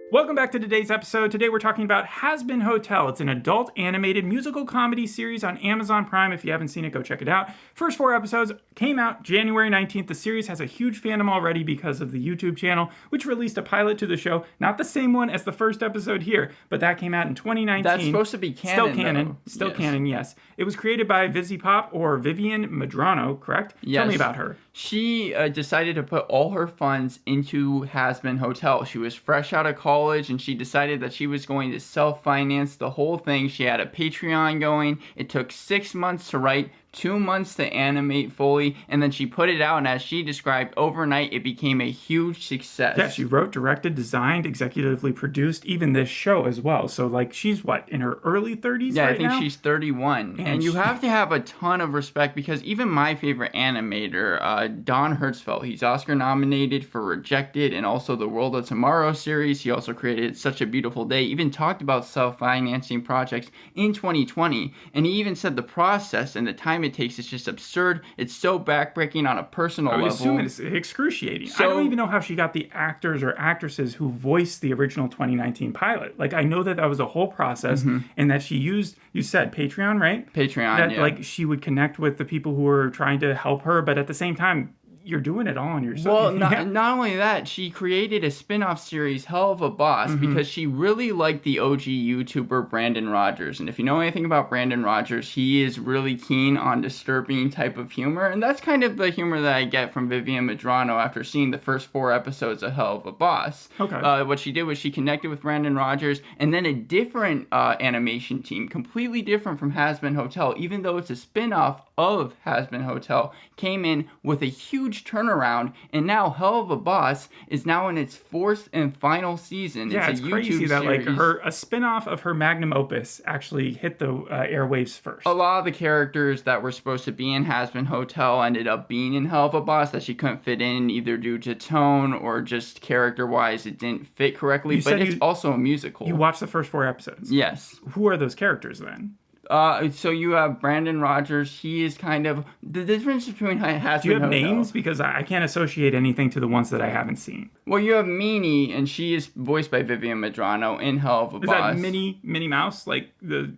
Welcome back to today's episode. Today we're talking about Hazbin Hotel. It's an adult animated musical comedy series on Amazon Prime. If you haven't seen it, go check it out. First 4 episodes came out January 19th. The series has a huge fandom already because of the YouTube channel, which released a pilot to the show. Not the same one as the first episode here, but that came out in 2019. That's supposed to be canon, Still canon. though. Still Yes. canon, yes. It was created by Vizzy Pop, or Vivian Madrano, correct? Yes. Tell me about her. She decided to put all her funds into Hazbin Hotel. She was fresh out of college and she decided that she was going to self-finance the whole thing. She had a Patreon going. It took 6 months to write, 2 months to animate fully, and then she put it out, and as she described, overnight it became a huge success. Yeah, she wrote, directed, designed, executively produced even this show as well. So, like, she's what, in her early 30s Yeah, right I think now? she's 31. And you have to have a ton of respect because even my favorite animator, Don Hertzfeldt, he's Oscar nominated for Rejected and also the World of Tomorrow series. He also created Such a Beautiful Day, even talked about self-financing projects in 2020. And he even said the process and the time it takes is just absurd. It's so backbreaking on a personal level. I would assume it's excruciating. So, I don't even know how she got the actors or actresses who voiced the original 2019 pilot. Like, I know that was a whole process and that she used, you said, Patreon, right? Patreon, that, yeah. like, she would connect with the people who were trying to help her, but at the same time, you're doing it all on yourself. Well, not only that, she created a spin-off series, Hell of a Boss, because she really liked the OG YouTuber Brandon Rogers. And if you know anything about Brandon Rogers, he is really keen on disturbing type of humor. And that's kind of the humor that I get from Vivian Madrano after seeing the first 4 episodes of Hell of a Boss. Okay. What she did was she connected with Brandon Rogers, and then a different animation team, completely different from Hazbin Hotel, even though it's a spin-off of Hazbin Hotel, came in with a huge turnaround, and now Hell of a Boss is now in its 4th and final season. Yeah, it's a YouTube crazy that series. like a spin-off of her magnum opus actually hit the airwaves first. A lot of the characters that were supposed to be in Hazbin Hotel ended up being in Hell of a Boss that she couldn't fit in, either due to tone or just character-wise it didn't fit correctly, but it's also a musical. You watched the first 4 episodes? Yes. Who are those characters then? So you have Brandon Rogers. He is kind of the difference between Hazbin Hotel. Do you have names? Because I can't associate anything to the ones that I haven't seen. Well, you have Meanie, and she is voiced by Vivian Madrano in Hell of a Boss. Is that Minnie Mouse? Like the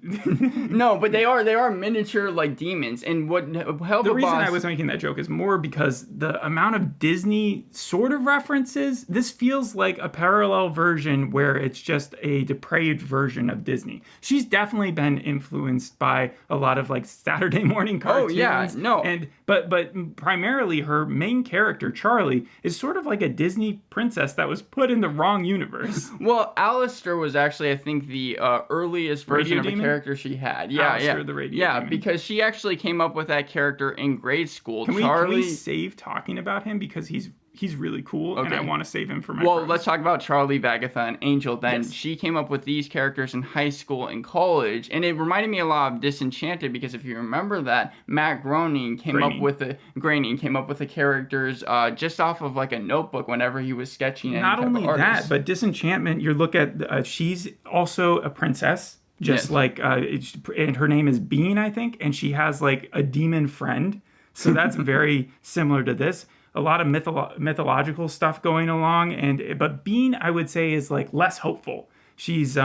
No, but they are miniature like demons. And what Hell of a Boss. The reason I was making that joke is more because the amount of Disney sort of references. This feels like a parallel version where it's just a depraved version of Disney. She's definitely been influenced by a lot of like Saturday morning cartoons. Oh yeah, no. And but primarily her main character Charlie is sort of like a Disney princess that was put in the wrong universe. Well, Alistair was actually I think the earliest version Radio of a demon? character she had. Yeah, Alistair, the radio demon. because she actually came up with that character in grade school. Can Charlie. we save talking about him because he's really cool and I want to save him for my Well, friends. let's talk about Charlie, Vagatha, and Angel then. Yes. She came up with these characters in high school and college, and it reminded me a lot of Disenchanted because if you remember that, Matt Groening came up with the characters just off of like a notebook whenever he was sketching. Not only that, but Disenchantment, you look at, she's also a princess, just like, and her name is Bean, I think, and she has like a demon friend. So that's very similar to this. A lot of mythological stuff going along, but Bean, I would say, is like less hopeful. She's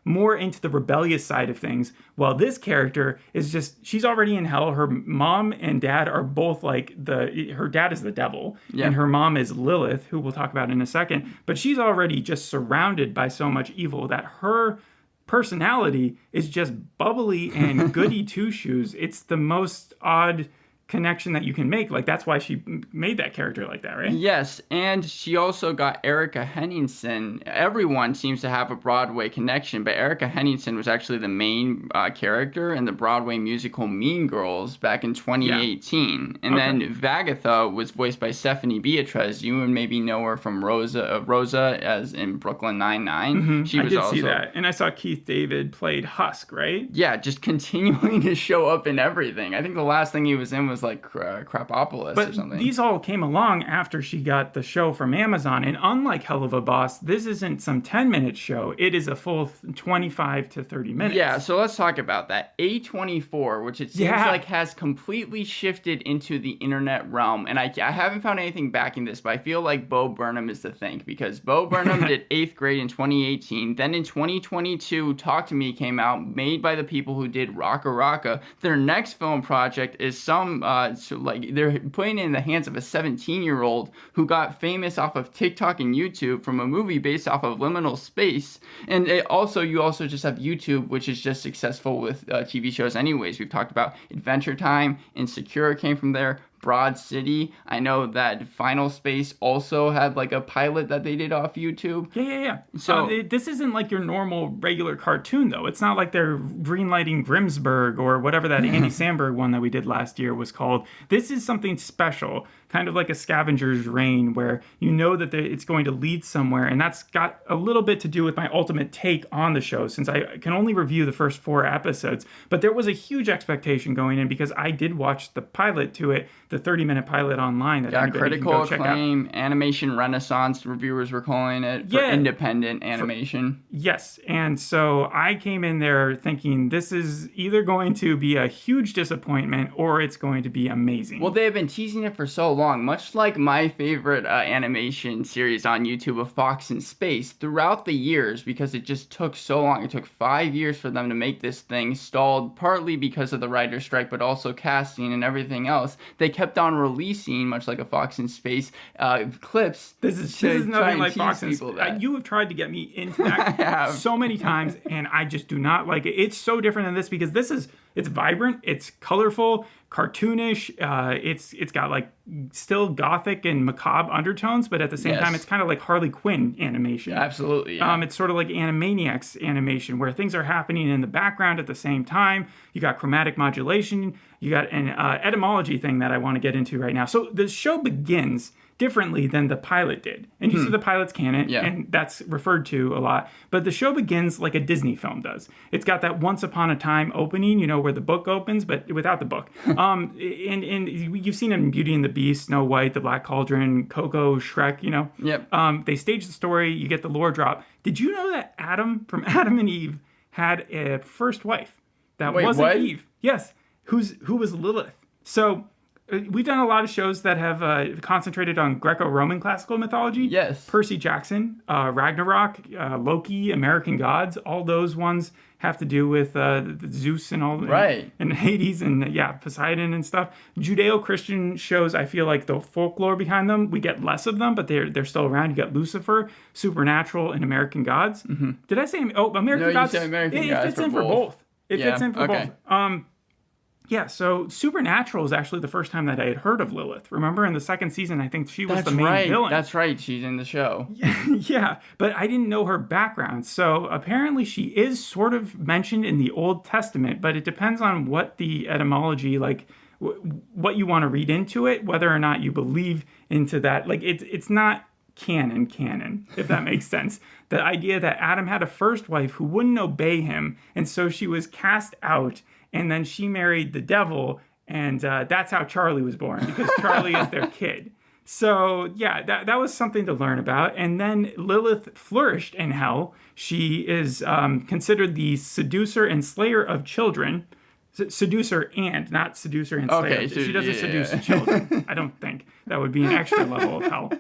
more into the rebellious side of things, while this character is just, she's already in hell. Her mom and dad are both like, her dad is the devil, and her mom is Lilith, who we'll talk about in a second, but she's already just surrounded by so much evil that her personality is just bubbly and goody two-shoes. It's the most odd connection that you can make. Like, that's why she made that character like that, right? Yes, and she also got Erica Henningsen. Everyone seems to have a Broadway connection, but Erica Henningsen was actually the main character in the Broadway musical Mean Girls back in 2018. And then Vagatha was voiced by Stephanie Beatriz. You would maybe know her from Rosa as in Brooklyn Nine-Nine. I did see that. And I saw Keith David played Husk, right? Yeah, just continuing to show up in everything. I think the last thing he was in was was like Crapopolis but or something. These all came along after she got the show from Amazon. And unlike Hell of a Boss, this isn't some 10-minute show. It is a full 25 to 30 minutes. Yeah, so let's talk about that. A24, which it seems like has completely shifted into the internet realm. And I haven't found anything backing this, but I feel like Bo Burnham is the thing. Because Bo Burnham did 8th grade in 2018. Then in 2022, Talk to Me came out, made by the people who did Rocka Rocka. Their next film project is they're putting it in the hands of a 17-year-old who got famous off of TikTok and YouTube from a movie based off of liminal space. And you also just have YouTube, which is just successful with TV shows anyways. We've talked about Adventure Time, Insecure came from there. Broad City. I know that Final Space also had like a pilot that they did off YouTube. Yeah. So this isn't like your normal regular cartoon though. It's not like they're greenlighting Grimsburg or whatever that Andy Samberg one that we did last year was called. This is something special, kind of like a Scavenger's Reign, where you know that it's going to lead somewhere. And that's got a little bit to do with my ultimate take on the show, since I can only review the first 4 episodes. But there was a huge expectation going in because I did watch the pilot to it, the 30-minute pilot online that anybody critical can go check acclaim, animation renaissance, reviewers were calling it, for independent animation. Yes, and so I came in there thinking this is either going to be a huge disappointment or it's going to be amazing. Well, they have been teasing it for so long, much like my favorite animation series on YouTube of Fox in Space. Throughout the years, because it just took so long, it took 5 years for them to make this thing, stalled partly because of the writer's strike, but also casting and everything else. They kept on releasing, much like a Fox in Space, clips. This is nothing like Fox in Space. You have tried to get me into that so many times, and I just do not like it. It's so different than this because it's vibrant, it's colorful, cartoonish. It's got like still gothic and macabre undertones, but at the same time, it's kind of like Harley Quinn animation. Absolutely. Yeah. It's sort of like Animaniacs animation, where things are happening in the background at the same time. You got chromatic modulation. You got an etymology thing that I want to get into right now. So the show begins differently than the pilot did. And you see the pilot's canon, and that's referred to a lot. But the show begins like a Disney film does. It's got that Once Upon a Time opening, where the book opens, but without the book. And you've seen it in Beauty and the Beast, Snow White, The Black Cauldron, Coco, Shrek, Yep. They stage the story, you get the lore drop. Did you know that Adam, from Adam and Eve, had a first wife that wasn't Eve? Yes, who was Lilith. So we've done a lot of shows that have concentrated on Greco-Roman classical mythology. Yes. Percy Jackson, Ragnarok, Loki, American Gods. All those ones have to do with Zeus and all, right, and Hades and Poseidon and stuff. Judeo-Christian shows, I feel like the folklore behind them, we get less of them, but they're still around. You got Lucifer, Supernatural, and American Gods. Mm-hmm. Did I say American Gods? You said American Gods. It fits in for both. It fits in for both. Yeah, so Supernatural is actually the first time that I had heard of Lilith. Remember, in the second season, I think she was the main villain. That's right, she's in the show. Yeah, but I didn't know her background. So apparently she is sort of mentioned in the Old Testament, but it depends on what the etymology, like what you want to read into it, whether or not you believe into that. Like, it's not canon, if that makes sense. The idea that Adam had a first wife who wouldn't obey him, and so she was cast out, and then she married the devil, and that's how Charlie was born, because Charlie is their kid. So, yeah, that was something to learn about. And then Lilith flourished in hell. She is considered the seducer and slayer of children. Seducer and, not seducer and slayer. Okay, she doesn't seduce children. I don't think. That would be an extra level of hell.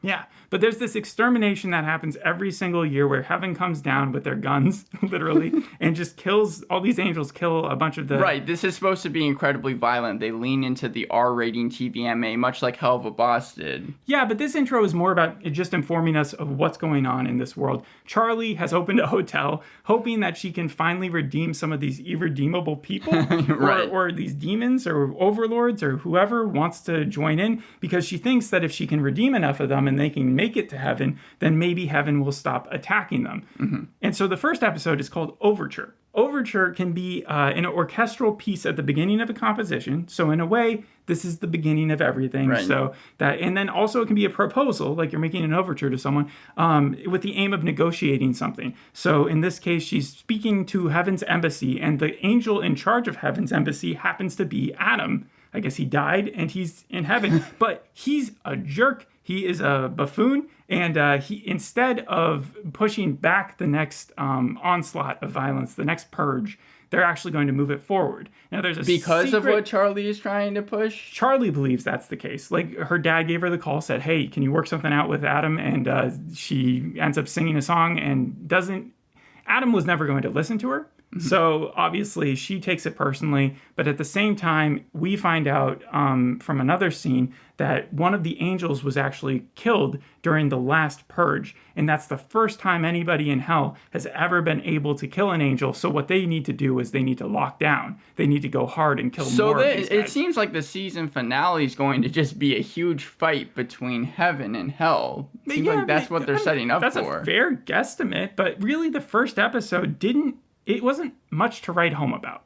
Yeah, but there's this extermination that happens every single year where heaven comes down with their guns, literally, and just kills, all these angels kill a bunch of the... Right, this is supposed to be incredibly violent. They lean into the R-rating TVMA, much like Hell of a Boss did. Yeah, but this intro is more about just informing us of what's going on in this world. Charlie has opened a hotel, hoping that she can finally redeem some of these irredeemable people, right, or these demons or overlords or whoever wants to join in, because she thinks that if she can redeem enough of them and they can make it to heaven, then maybe heaven will stop attacking them. Mm-hmm. And so the first episode is called Overture. Overture can be an orchestral piece at the beginning of a composition. So in a way, this is the beginning of everything. Right. So that, and then also it can be a proposal, like you're making an overture to someone, with the aim of negotiating something. So in this case, she's speaking to heaven's embassy, and the angel in charge of heaven's embassy happens to be Adam, I guess he died and he's in heaven. But he's a jerk. He is a buffoon. And he, instead of pushing back the next onslaught of violence, the next purge, they're actually going to move it forward. Now, there's a because of what Charlie is trying to push? Charlie believes that's the case. Like, her dad gave her the call, said, hey, can you work something out with Adam? And she ends up singing a song and doesn't... Adam was never going to listen to her. Mm-hmm. So, obviously, she takes it personally. But at the same time, we find out from another scene that one of the angels was actually killed during the last purge. And that's the first time anybody in hell has ever been able to kill an angel. So what they need to do is they need to lock down. They need to go hard and kill more of these guys. It seems like the season finale is going to just be a huge fight between heaven and hell. It seems like that's what they're setting up for. That's a fair guesstimate. But really, the first episode it wasn't much to write home about.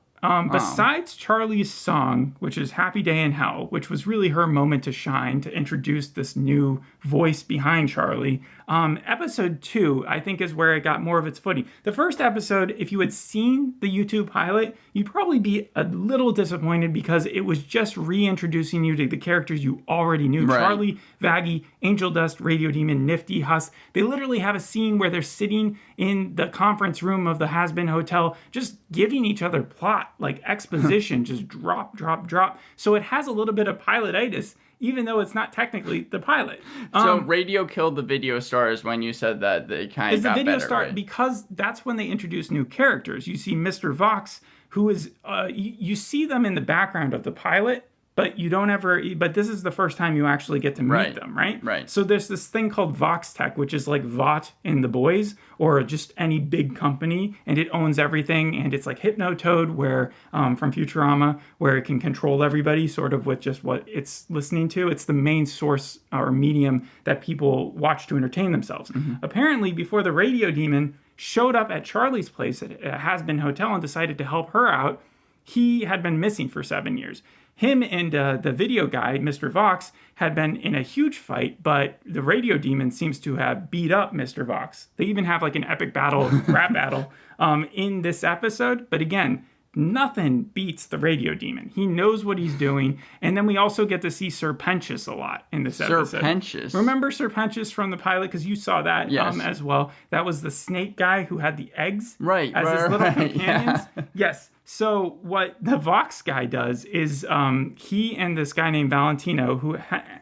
Besides Charlie's song, which is Happy Day in Hell, which was really her moment to shine, to introduce this new voice behind Charlie, episode 2, I think, is where it got more of its footing. The first episode, if you had seen the YouTube pilot, you'd probably be a little disappointed because it was just reintroducing you to the characters you already knew. Right. Charlie, Vaggie, Angel Dust, Radio Demon, Nifty, Huss. They literally have a scene where they're sitting in the conference room of the Hazbin Hotel, just giving each other plot, like exposition, just drop, drop, drop. So it has a little bit of pilotitis, even though it's not technically the pilot. So radio killed the video stars when you said that they kind of got the video better, star, right? Because that's when they introduce new characters. You see Mr. Vox, who is, you see them in the background of the pilot, but you don't ever, but this is the first time you actually get to meet them, right? Right. So there's this thing called Vox Tech, which is like Vought in The Boys, or just any big company, and it owns everything, and it's like Hypnotoad, where, from Futurama, where it can control everybody, sort of with just what it's listening to. It's the main source or medium that people watch to entertain themselves. Mm-hmm. Apparently, before the Radio Demon showed up at Charlie's place at Hazbin Hotel and decided to help her out, he had been missing for 7 years. Him and the video guy, Mr. Vox, had been in a huge fight, but the Radio Demon seems to have beat up Mr. Vox. They even have like an epic battle, rap battle, in this episode. But again, nothing beats the Radio Demon. He knows what he's doing. And then we also get to see Serpentious a lot in this episode. Serpentious? Remember Serpentious from the pilot? Because you saw that as well. That was the snake guy who had the eggs as his little companions. Yeah. Yes. So what the Vox guy does is he and this guy named Valentino, who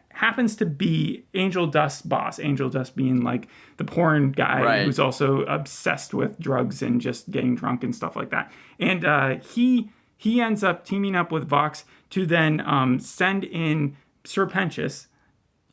happens to be Angel Dust's boss, Angel Dust being like the porn guy who's also obsessed with drugs and just getting drunk and stuff like that. And he ends up teaming up with Vox to then send in Serpentious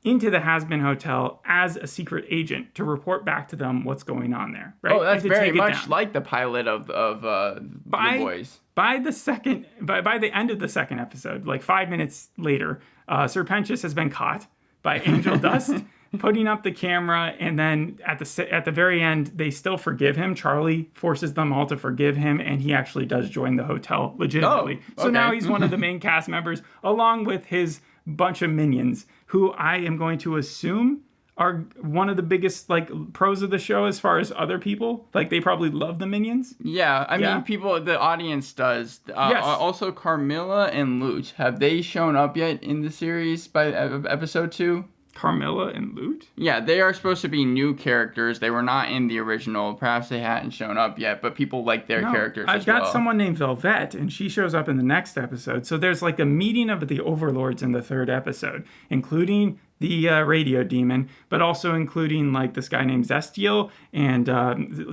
into the Hazbin Hotel as a secret agent to report back to them what's going on there. Right? Oh, that's very much like the pilot of The Boys. By the end of the second episode, like 5 minutes later, Serpentious has been caught by Angel Dust putting up the camera, and then at the very end, they still forgive him. Charlie forces them all to forgive him, and he actually does join the hotel legitimately. Oh, okay. So now he's one of the main cast members, along with his bunch of minions, who I am going to assume are one of the biggest like pros of the show as far as other people. Like, they probably love the minions. Yeah, I mean, the audience does. Yes. Also, Carmilla and Lute, have they shown up yet in the series by episode 2? Carmilla and Lute? Yeah, they are supposed to be new characters. They were not in the original. Perhaps they hadn't shown up yet, but people like their characters I've got someone named Velvet, and she shows up in the next episode. So there's like a meeting of the overlords in the third episode, including the Radio Demon, but also including like this guy named Zestiel, and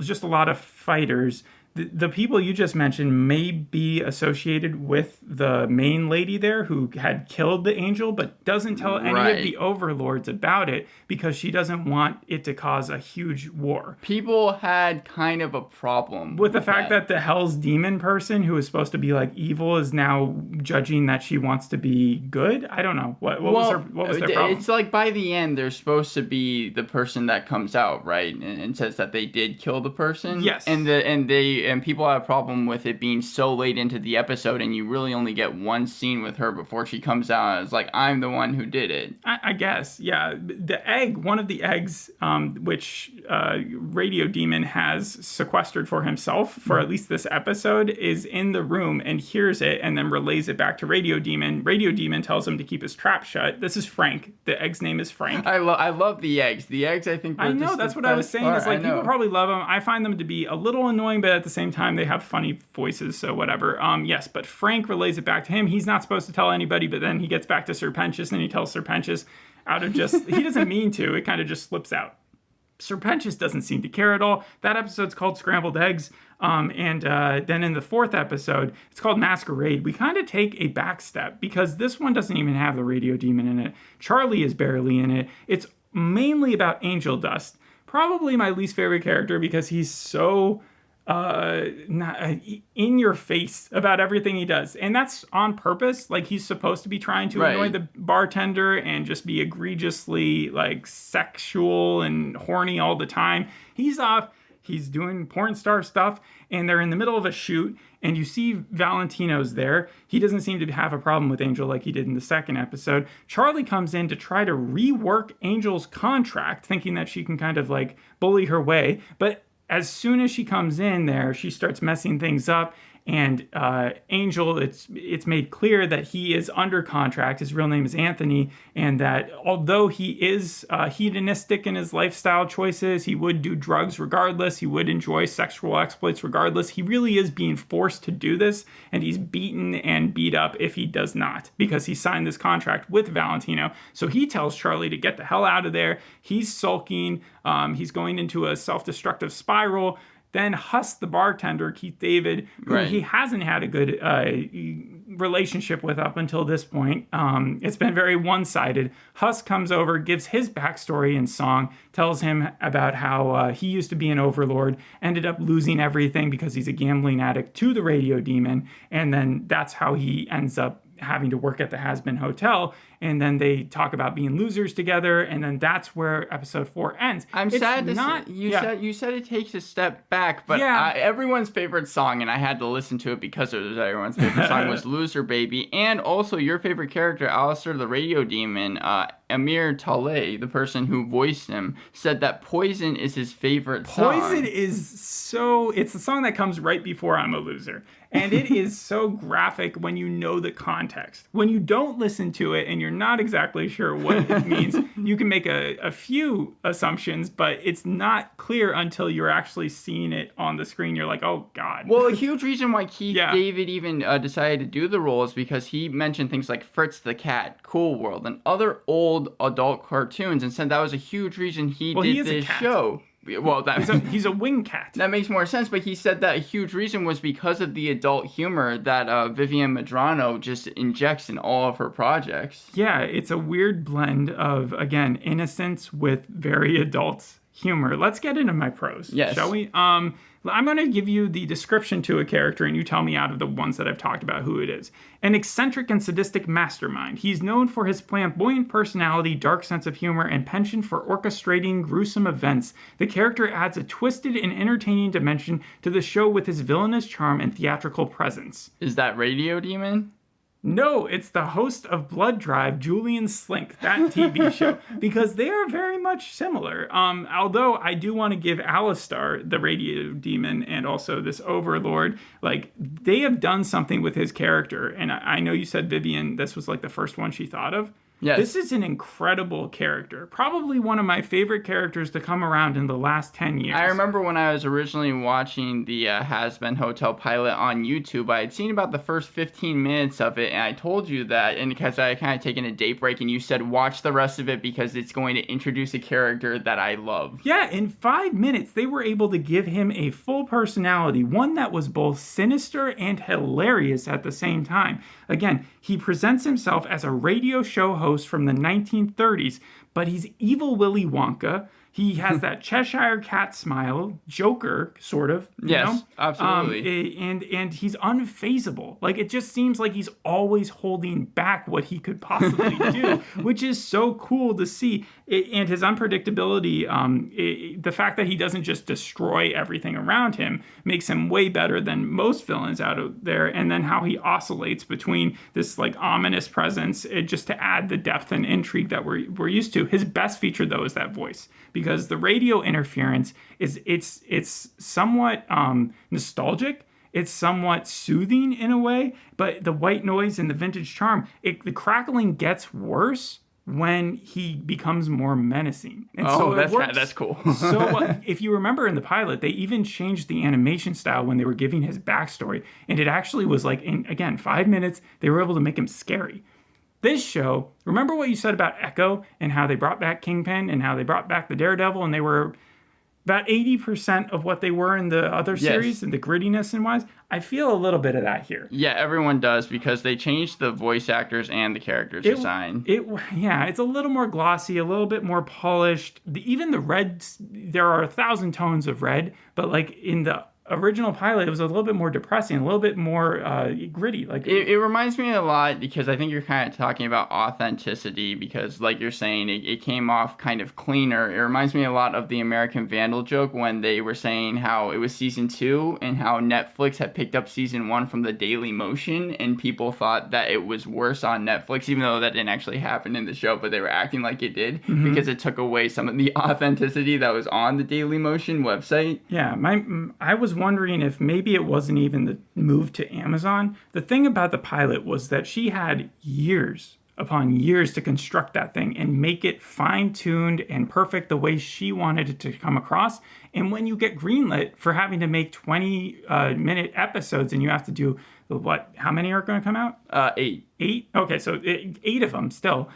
just a lot of fighters. The people you just mentioned may be associated with the main lady there who had killed the angel, but doesn't tell any of the overlords about it because she doesn't want it to cause a huge war. People had kind of a problem with the fact that the Hell's Demon person, who is supposed to be like evil, is now judging that she wants to be good. I don't know. What was their problem? It's like by the end, they're supposed to be the person that comes out, right? And says that they did kill the person. Yes. And and people have a problem with it being so late into the episode, and you really only get one scene with her before she comes out and is like, I'm the one who did it. I guess, yeah. The egg, one of the eggs, which Radio Demon has sequestered for himself for at least this episode, is in the room and hears it and then relays it back to Radio Demon. Radio Demon tells him to keep his trap shut. This is Frank. The egg's name is Frank. I love the eggs. The eggs, I think, I know, that's what I was saying. It's like, people probably love them. I find them to be a little annoying, but at the same time, they have funny voices, so whatever. Yes, but Frank relays it back to him. He's not supposed to tell anybody, but then he gets back to Sir Pentious, and he tells Sir Pentious out of just... he doesn't mean to. It kind of just slips out. Sir Pentious doesn't seem to care at all. That episode's called Scrambled Eggs. And then in the fourth episode, it's called Masquerade. We kind of take a back step because this one doesn't even have the Radio Demon in it. Charlie is barely in it. It's mainly about Angel Dust. Probably my least favorite character because he's so in your face about everything he does. And that's on purpose. Like, he's supposed to be trying to annoy the bartender and just be egregiously like sexual and horny all the time. He's off. He's doing pornstar stuff, and they're in the middle of a shoot, and you see Valentino's there. He doesn't seem to have a problem with Angel like he did in the second episode. Charlie comes in to try to rework Angel's contract, thinking that she can kind of like bully her way. But as soon as she comes in there, she starts messing things up. And Angel, it's made clear that he is under contract. His real name is Anthony, and that although he is hedonistic in his lifestyle choices, he would do drugs regardless, he would enjoy sexual exploits regardless, he really is being forced to do this, and he's beaten and beat up if he does not, because he signed this contract with Valentino. So he tells Charlie to get the hell out of there. He's sulking. He's going into a self-destructive spiral. Then Huss, the bartender, Keith David, who he hasn't had a good relationship with up until this point. It's been very one-sided. Huss comes over, gives his backstory in song, tells him about how he used to be an overlord, ended up losing everything because he's a gambling addict to the Radio Demon, and then that's how he ends up having to work at the Hazbin Hotel, and then they talk about being losers together, and then that's where episode 4 ends. I'm sad to say, you said it takes a step back, but everyone's favorite song, and I had to listen to it because it was everyone's favorite song, was Loser Baby, and also your favorite character, Alistair the Radio Demon, Amir Talay, the person who voiced him, said that Poison is his favorite song. Poison is so... It's the song that comes right before I'm a Loser. And it is so graphic when you know the context. When you don't listen to it and you're not exactly sure what it means, you can make a few assumptions, but it's not clear until you're actually seeing it on the screen. You're like, oh, God. Well, a huge reason why Keith David even decided to do the role is because he mentioned things like Fritz the Cat, Cool World, and other old adult cartoons, and said that was a huge reason he did this show. Well, he's a wing cat. That makes more sense, but he said that a huge reason was because of the adult humor that Vivian Medrano just injects in all of her projects. Yeah, it's a weird blend of, again, innocence with very adult humor. Let's get into my pros, shall we? I'm going to give you the description to a character, and you tell me out of the ones that I've talked about who it is. An eccentric and sadistic mastermind. He's known for his flamboyant personality, dark sense of humor, and penchant for orchestrating gruesome events. The character adds a twisted and entertaining dimension to the show with his villainous charm and theatrical presence. Is that Radio Demon? No, it's the host of Blood Drive, Julian Slink, that TV show, because they are very much similar. Although I do want to give Alistair, the Radio Demon, and also this Overlord, like, they have done something with his character. And I know you said Vivian, this was like the first one she thought of. Yes. This is an incredible character. Probably one of my favorite characters to come around in the last 10 years. I remember when I was originally watching the Hazbin Hotel pilot on YouTube, I had seen about the first 15 minutes of it, and I told you that, and because I had kind of taken a date break, and you said, watch the rest of it because it's going to introduce a character that I love. Yeah, in 5 minutes, they were able to give him a full personality, one that was both sinister and hilarious at the same time. Again, he presents himself as a radio show host from the 1930s, but he's evil Willy Wonka. He has that Cheshire cat smile, Joker, sort of. Yes, absolutely. And he's unfazable. Like, it just seems like he's always holding back what he could possibly do, which is so cool to see. And his unpredictability, the fact that he doesn't just destroy everything around him makes him way better than most villains out of there. And then how he oscillates between this, like, ominous presence, just to add the depth and intrigue that we're used to. His best feature, though, is that voice. Because the radio interference it's somewhat nostalgic, it's somewhat soothing in a way, but the white noise and the vintage charm, the crackling gets worse when he becomes more menacing. And that's cool. So if you remember in the pilot, they even changed the animation style when they were giving his backstory, and it actually was like, in, again, 5 minutes, they were able to make him scary. This show, remember what you said about Echo and how they brought back Kingpin and how they brought back the Daredevil, and they were about 80% of what they were in the other series and the grittiness and wise? I feel a little bit of that here. Yeah, everyone does, because they changed the voice actors and the characters design. It's a little more glossy, a little bit more polished. Even the reds, there are 1,000 tones of red, but like in the original pilot, it was a little bit more depressing, a little bit more gritty. Like it reminds me a lot, because I think you're kind of talking about authenticity, because like you're saying, it came off kind of cleaner. It reminds me a lot of the American Vandal joke when they were saying how it was season 2 and how Netflix had picked up season 1 from the Daily Motion, and people thought that it was worse on Netflix, even though that didn't actually happen in the show, but they were acting like it did, because it took away some of the authenticity that was on the Daily Motion website. Yeah, I was wondering if maybe it wasn't even the move to Amazon. The thing about the pilot was that she had years upon years to construct that thing and make it fine-tuned and perfect the way she wanted it to come across. And when you get greenlit for having to make 20-minute episodes and you have to do, how many are going to come out? 8. 8? Okay, so 8 of them still.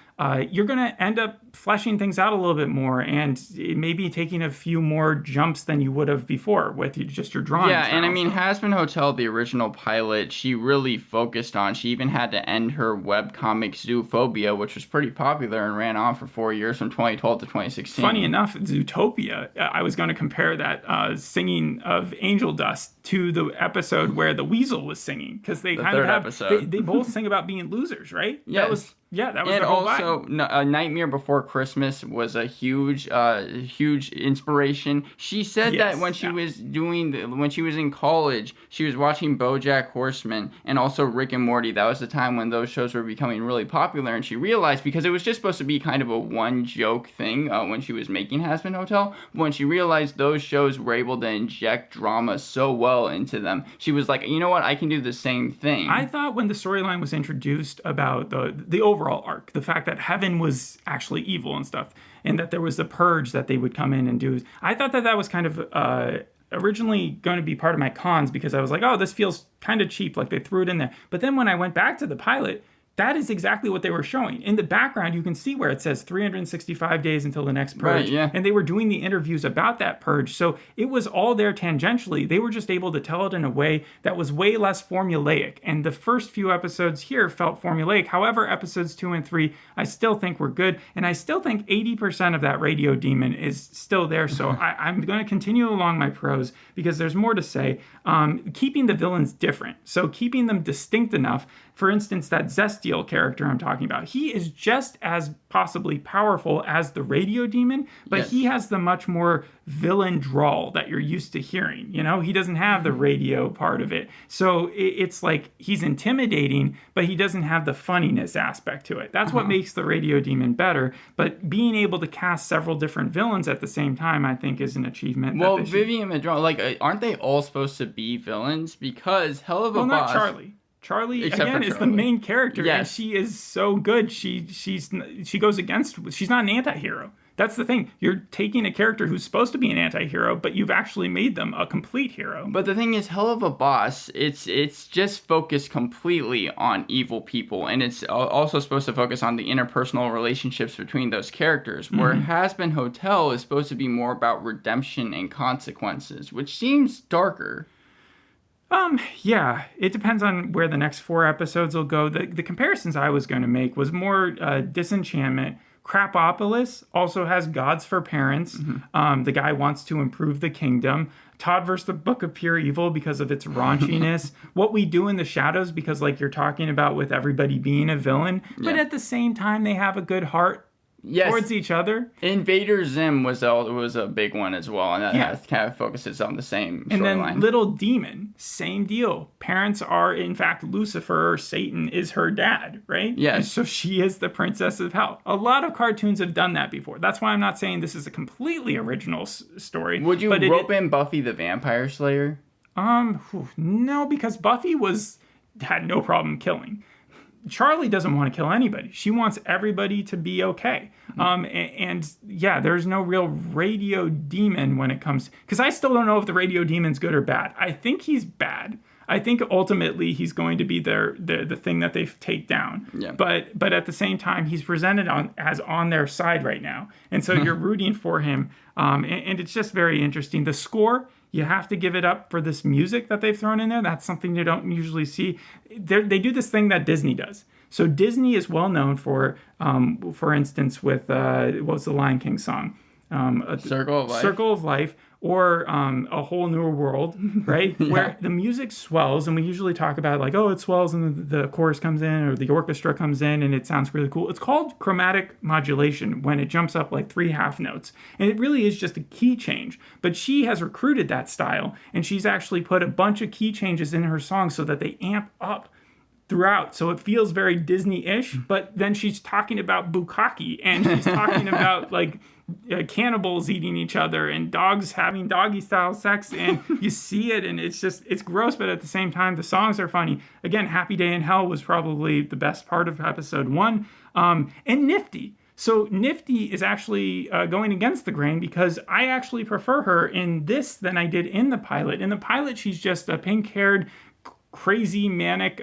You're going to end up fleshing things out a little bit more and maybe taking a few more jumps than you would have before with just your drawing. Yeah, and I mean, Hazbin Hotel, the original pilot, she really focused on, she even had to end her webcomic Zoophobia, which was pretty popular and ran on for 4 years from 2012 to 2016. Funny enough, Zootopia, I was going to compare that singing of Angel Dust to the episode where the weasel was singing, because they kind of have episode. They both sing about being losers, right? Yes. That was and the whole also, vibe. Nightmare Before Christmas was a huge inspiration. She said that when she was when she was in college, she was watching BoJack Horseman and also Rick and Morty. That was the time when those shows were becoming really popular, and she realized, because it was just supposed to be kind of a one joke thing when she was making Hazbin Hotel, but when she realized those shows were able to inject drama so well into them, she was like, you know what, I can do the same thing. I thought when the storyline was introduced about the overall arc, the fact that heaven was actually evil and stuff, and that there was the purge that they would come in and do, I thought that was kind of originally going to be part of my cons, because I was like, oh, this feels kind of cheap, like they threw it in there. But then when I went back to the pilot, that is exactly what they were showing. In the background, you can see where it says 365 days until the next purge. Right, yeah. And they were doing the interviews about that purge. So it was all there tangentially. They were just able to tell it in a way that was way less formulaic. And the first few episodes here felt formulaic. However, episodes 2 and 3, I still think were good. And I still think 80% of that radio demon is still there. So I'm going to continue along my prose, because there's more to say. Keeping the villains different. So keeping them distinct enough. For instance, that Zestiel character I'm talking about, he is just as possibly powerful as the radio demon, but he has the much more villain drawl that you're used to hearing. You know, he doesn't have the radio part of it. So it's like he's intimidating, but he doesn't have the funniness aspect to it. That's what makes the radio demon better. But being able to cast several different villains at the same time, I think, is an achievement. Well, Vivian Madron, like, aren't they all supposed to be villains? Because hell of a boss. Not Charlie. Charlie, again, is the main character, and she is so good. She goes against... She's not an anti-hero. That's the thing. You're taking a character who's supposed to be an anti-hero, but you've actually made them a complete hero. But the thing is, Hell of a Boss, it's just focused completely on evil people, and it's also supposed to focus on the interpersonal relationships between those characters, where Hazbin Hotel is supposed to be more about redemption and consequences, which seems darker. Yeah, it depends on where the next 4 episodes will go. The comparisons I was going to make was more Disenchantment, Crapopolis also has gods for parents. The guy wants to improve the kingdom. Todd versus the Book of Pure Evil because of its raunchiness. What We Do in the Shadows because, like you're talking about, with everybody being a villain. But at the same time, they have a good heart towards each other. Invader Zim was a big one as well, and that kind of focuses on the same storyline. And then Little Demon, same deal. Parents are, in fact, Lucifer, or Satan, is her dad, right? Yes. And so she is the princess of hell. A lot of cartoons have done that before. That's why I'm not saying this is a completely original story. Would you rope in Buffy the Vampire Slayer? No, because Buffy had no problem killing. Charlie doesn't want to kill anybody. She wants everybody to be okay. There's no real radio demon when it comes... Because I still don't know if the radio demon's good or bad. I think he's bad. I think ultimately he's going to be the thing that they take down. Yeah. But at the same time, he's presented as on their side right now. And so you're rooting for him. And it's just very interesting. The score... You have to give it up for this music that they've thrown in there. That's something you don't usually see. They do this thing that Disney does. So Disney is well known for instance, with what's the Lion King song? Circle of Life. Circle of Life, or A Whole New World, right? Where the music swells, and we usually talk about like, oh, it swells, and the chorus comes in, or the orchestra comes in, and it sounds really cool. It's called chromatic modulation when it jumps up like 3 half notes. And it really is just a key change. But she has recruited that style, and she's actually put a bunch of key changes in her songs so that they amp up throughout, so it feels very Disney-ish, but then she's talking about bukkake, and she's talking about like cannibals eating each other and dogs having doggy-style sex, and you see it, and it's gross, but at the same time, the songs are funny. Again, Happy Day in Hell was probably the best part of episode 1, and Niffty. So Niffty is actually going against the grain because I actually prefer her in this than I did in the pilot. In the pilot, she's just a pink-haired, crazy, manic,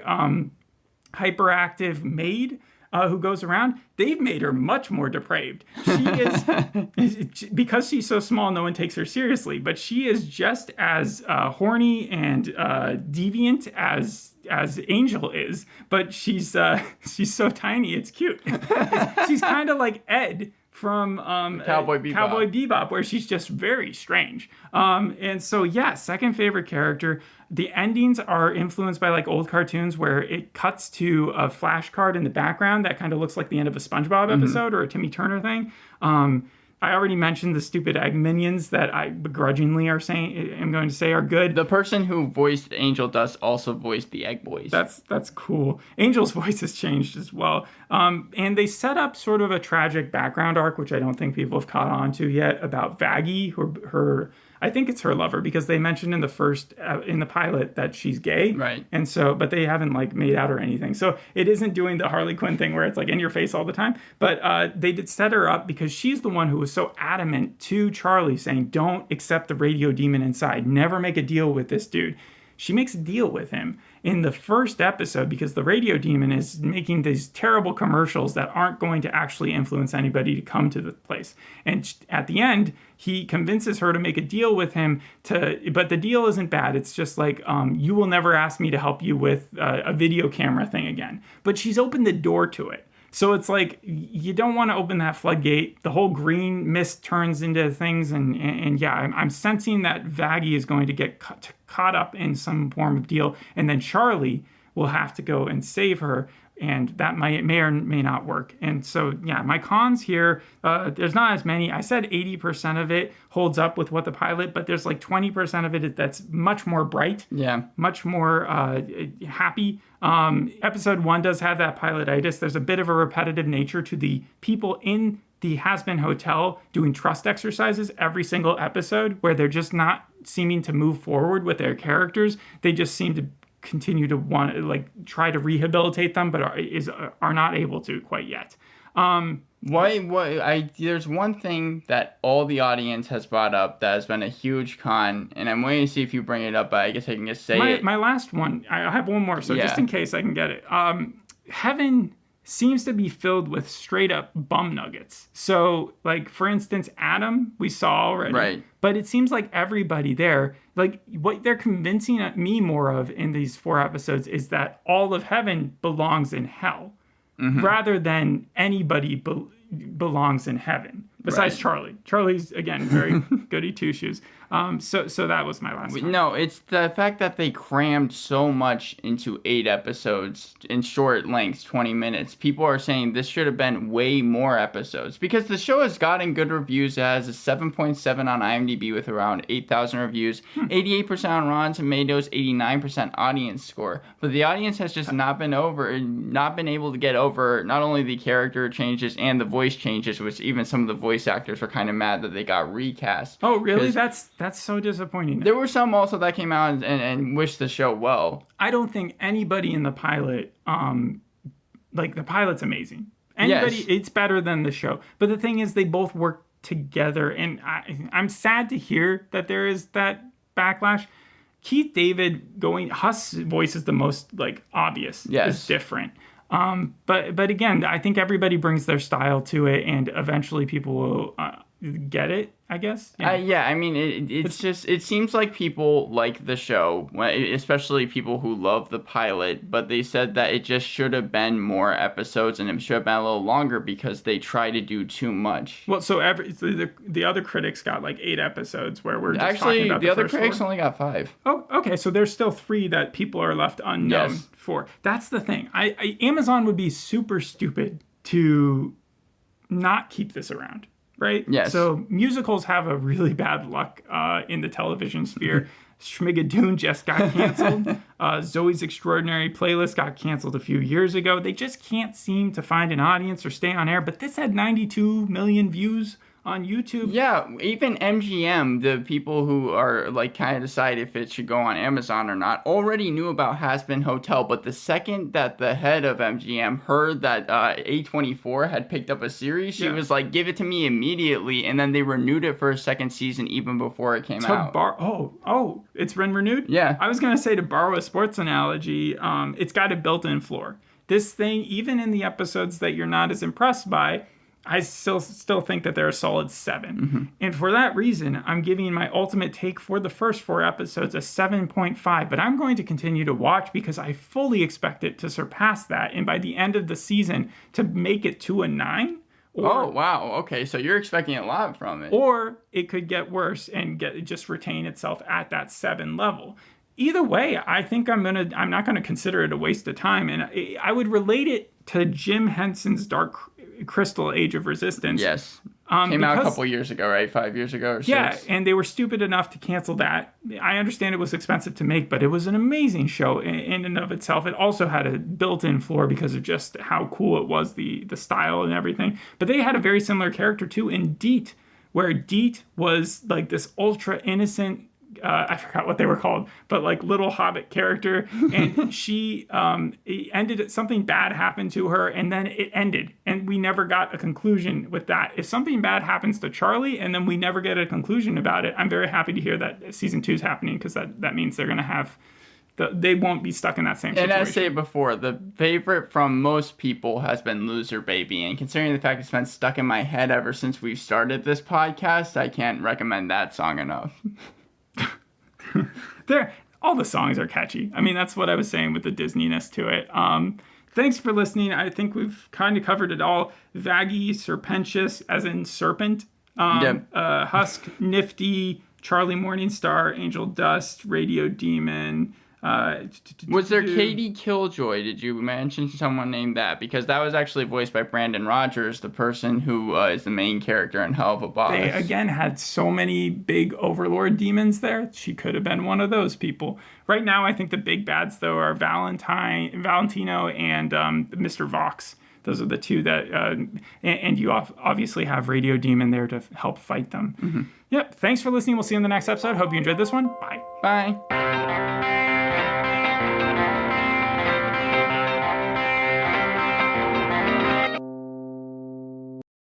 hyperactive maid who goes around. They've made her much more depraved. She is, because she's so small, no one takes her seriously, but she is just as horny and deviant as Angel is, but she's so tiny, it's cute. She's kind of like Ed from Cowboy Bebop, where she's just very strange. And so, second favorite character. The endings are influenced by like old cartoons where it cuts to a flashcard in the background that kind of looks like the end of a SpongeBob episode or a Timmy Turner thing. I already mentioned the stupid egg minions that I begrudgingly am going to say are good. The person who voiced Angel Dust also voiced the Egg Boys. That's cool. Angel's voice has changed as well. And they set up sort of a tragic background arc, which I don't think people have caught on to yet, about Vaggie, her I think it's her lover, because they mentioned in the pilot that she's gay. Right. And so, but they haven't like made out or anything. So it isn't doing the Harley Quinn thing where it's like in your face all the time. But they did set her up because she's the one who was so adamant to Charlie, saying, don't accept the radio demon inside. Never make a deal with this dude. She makes a deal with him in the first episode because the radio demon is making these terrible commercials that aren't going to actually influence anybody to come to the place. And at the end, he convinces her to make a deal with him but the deal isn't bad. It's just like, you will never ask me to help you with a video camera thing again. But she's opened the door to it. So it's like, you don't want to open that floodgate. The whole green mist turns into things. And I'm sensing that Vaggie is going to get caught up in some form of deal. And then Charlie will have to go and save her. And that may or may not work. And so, my cons here, there's not as many. I said 80% of it holds up with what the pilot, but there's like 20% of it that's much more bright. Yeah. Much more happy. Episode 1 does have that pilotitis. There's a bit of a repetitive nature to the people in the Hazbin Hotel doing trust exercises every single episode, where they're just not seeming to move forward with their characters. They just seem to continue to want to like try to rehabilitate them, but are not able to quite yet. There's one thing that all the audience has brought up that has been a huge con, and I'm waiting to see if you bring it up, but I guess I can just say it. My last one, I have one more, so just in case I can get it. Heaven seems to be filled with straight up bum nuggets. So, like, for instance, Adam, we saw already. Right. But it seems like everybody there, like, what they're convincing me more of in these 4 episodes is that all of heaven belongs in hell. Mm-hmm. Rather than anybody belongs in heaven. Besides Charlie. Charlie's, again, very goody two-shoes. So that was my last one. No, it's the fact that they crammed so much into 8 episodes in short lengths, 20 minutes. People are saying this should have been way more episodes because the show has gotten good reviews. It has a 7.7 on IMDb with around 8,000 reviews, 88% on Rotten Tomatoes, 89% audience score. But the audience has just not been able to get over not only the character changes and the voice changes, which even some of the voice actors were kind of mad that they got recast. Oh, really? That's so disappointing. There were some also that came out and wished the show well. I don't think anybody in the pilot, the pilot's amazing. It's better than the show. But the thing is, they both work together, and I'm sad to hear that there is that backlash. Keith David Huss' voice is the most obvious. Yes, it's different. But again, I think everybody brings their style to it, and eventually people will get it, I guess. Yeah. I mean, it seems like people like the show, especially people who love the pilot, but they said that it just should have been more episodes and it should have been a little longer because they try to do too much. Well, so the other critics got 8 episodes where we're just actually talking about the other critics only got 5. Oh, okay. So there's still 3 that people are left unknown for. That's the thing. Amazon would be super stupid to not keep this around. Right? Yes. So musicals have a really bad luck in the television sphere. Schmigadoon just got canceled. Zoe's Extraordinary Playlist got canceled a few years ago. They just can't seem to find an audience or stay on air. But this had 92 million views on YouTube. Yeah, even MGM, the people who are kind of decide if it should go on Amazon or not, already knew about Hazbin Hotel. But the second that the head of MGM heard that A24 had picked up a series, she was like, "Give it to me immediately!" And then they renewed it for a second season even before it came out. It's been renewed? Yeah. I was gonna say, to borrow a sports analogy, it's got a built-in floor. This thing, even in the episodes that you're not as impressed by, I still think that they're a solid 7. Mm-hmm. And for that reason, I'm giving my ultimate take for the first 4 episodes a 7.5. But I'm going to continue to watch because I fully expect it to surpass that. And by the end of the season, to make it to a 9. Oh, wow. Okay, so you're expecting a lot from it. Or it could get worse and just retain itself at that 7 level. Either way, I think I'm not gonna consider it a waste of time. And I would relate it to Jim Henson's Dark Crystal: Age of Resistance. Yes. Came out a couple years ago, right? 5 years ago or 6? Yeah, and they were stupid enough to cancel that. I understand it was expensive to make, but it was an amazing show in and of itself. It also had a built-in floor because of just how cool it was, the style and everything. But they had a very similar character, too, in Deet, where Deet was this ultra-innocent, I forgot what they were called, but little hobbit character, and she something bad happened to her, and then it ended, and we never got a conclusion with that. If something bad happens to Charlie and then we never get a conclusion about it, I'm very happy to hear that season 2 is happening, because that means they're going to have they won't be stuck in that same situation. And as I said before, the favorite from most people has been Loser Baby. And considering the fact it's been stuck in my head ever since we've started this podcast, I can't recommend that song enough. All the songs are catchy. I mean, that's what I was saying with the Disney-ness to it. Thanks for listening. I think we've kind of covered it all. Vaggy, Serpentious, as in serpent. Husk, Nifty, Charlie Morningstar, Angel Dust, Radio Demon. Was there Katie Killjoy? Did you mention someone named that? Because that was actually voiced by Brandon Rogers, the person who is the main character in Hell of a Boss. They, again, had so many big overlord demons there. She could have been one of those people. Right now, I think the big bads, though, are Valentino and Mr. Vox. Those are the two that, and you obviously have Radio Demon there to help fight them. Mm-hmm. Yep, thanks for listening. We'll see you in the next episode. Hope you enjoyed this one. Bye. Bye.